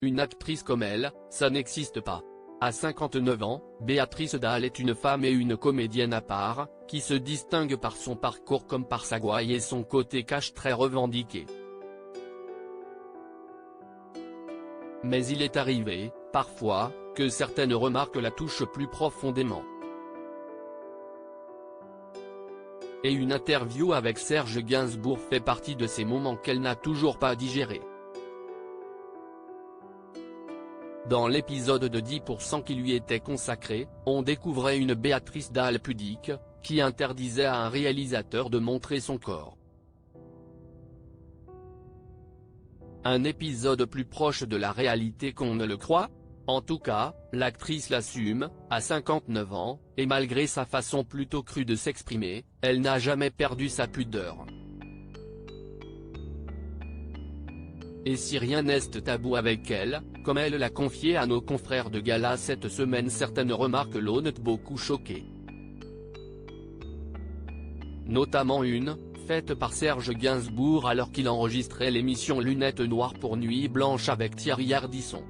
Une actrice comme elle, ça n'existe pas. À 59 ans, Béatrice Dalle est une femme et une comédienne à part, qui se distingue par son parcours comme par sa gouaille et son côté cash très revendiqué. Mais il est arrivé, parfois, que certaines remarques la touchent plus profondément. Et une interview avec Serge Gainsbourg fait partie de ces moments qu'elle n'a toujours pas digérés. Dans l'épisode de 10% qui lui était consacré, on découvrait une Béatrice Dalle pudique, qui interdisait à un réalisateur de montrer son corps. Un épisode plus proche de la réalité qu'on ne le croit? En tout cas, l'actrice l'assume, à 59 ans, et malgré sa façon plutôt crue de s'exprimer, elle n'a jamais perdu sa pudeur. Et si rien n'est tabou avec elle, comme elle l'a confié à nos confrères de gala cette semaine, certaines remarques l'ont beaucoup choquée. Notamment une, faite par Serge Gainsbourg alors qu'il enregistrait l'émission Lunettes Noires pour Nuit Blanche avec Thierry Ardisson.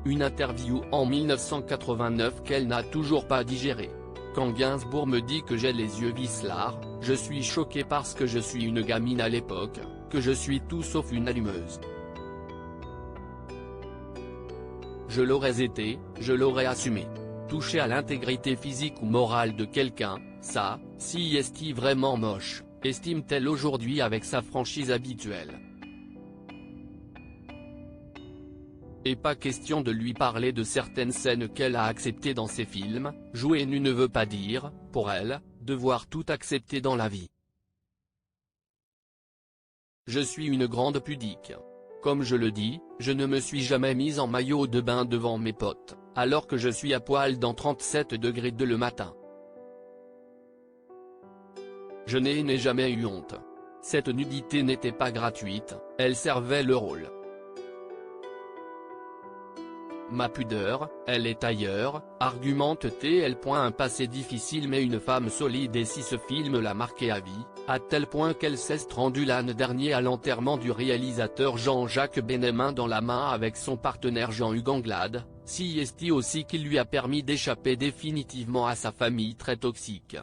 Une interview en 1989 qu'elle n'a toujours pas digérée. Quand Gainsbourg me dit que j'ai les yeux vicelards, je suis choqué parce que je suis une gamine à l'époque, que je suis tout sauf une allumeuse. Je l'aurais été, je l'aurais assumé. Toucher à l'intégrité physique ou morale de quelqu'un, ça, si est-il vraiment moche, estime-t-elle aujourd'hui avec sa franchise habituelle. Et pas question de lui parler de certaines scènes qu'elle a acceptées dans ses films, jouer nu ne veut pas dire, pour elle, devoir tout accepter dans la vie. Je suis une grande pudique. Comme je le dis, je ne me suis jamais mise en maillot de bain devant mes potes, alors que je suis à poil dans 37 degrés de le matin. Je n'ai jamais eu honte. Cette nudité n'était pas gratuite, elle servait le rôle. Ma pudeur, elle est ailleurs, argumente-t-elle. Un passé difficile mais une femme solide. Et si ce film l'a marquée à vie, à tel point qu'elle s'est rendue l'an dernier à l'enterrement du réalisateur Jean-Jacques Benet main dans la main avec son partenaire Jean-Hugues Anglade, si est-il aussi qu'il lui a permis d'échapper définitivement à sa famille très toxique.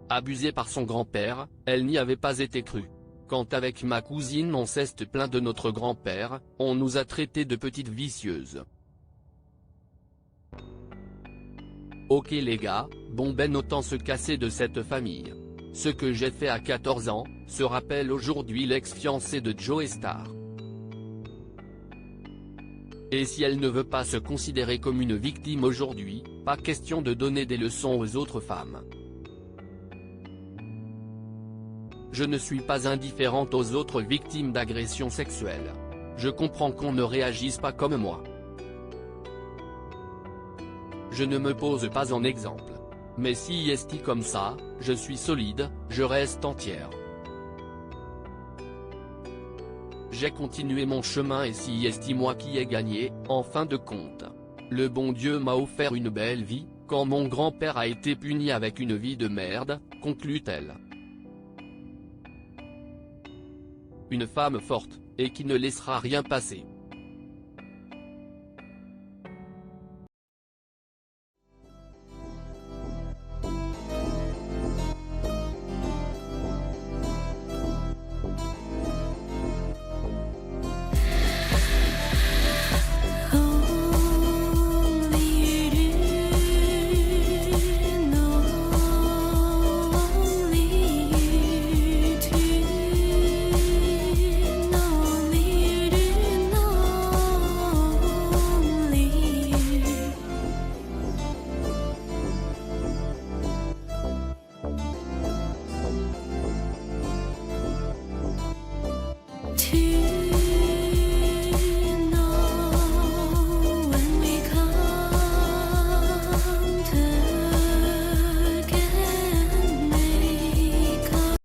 Abusée par son grand-père, elle n'y avait pas été crue. Quand avec ma cousine on s'est plaint de notre grand-père, on nous a traités de petites vicieuses. Ok les gars, bon ben autant se casser de cette famille. Ce que j'ai fait à 14 ans, se rappelle aujourd'hui l'ex-fiancé de Joe Star. Et si elle ne veut pas se considérer comme une victime aujourd'hui, pas question de donner des leçons aux autres femmes. Je ne suis pas indifférente aux autres victimes d'agressions sexuelles. Je comprends qu'on ne réagisse pas comme moi. Je ne me pose pas en exemple. Mais si est comme ça, je suis solide, je reste entière. J'ai continué mon chemin et si est moi qui ai gagné, en fin de compte. Le bon Dieu m'a offert une belle vie, quand mon grand-père a été puni avec une vie de merde, conclut-elle. Une femme forte, et qui ne laissera rien passer. To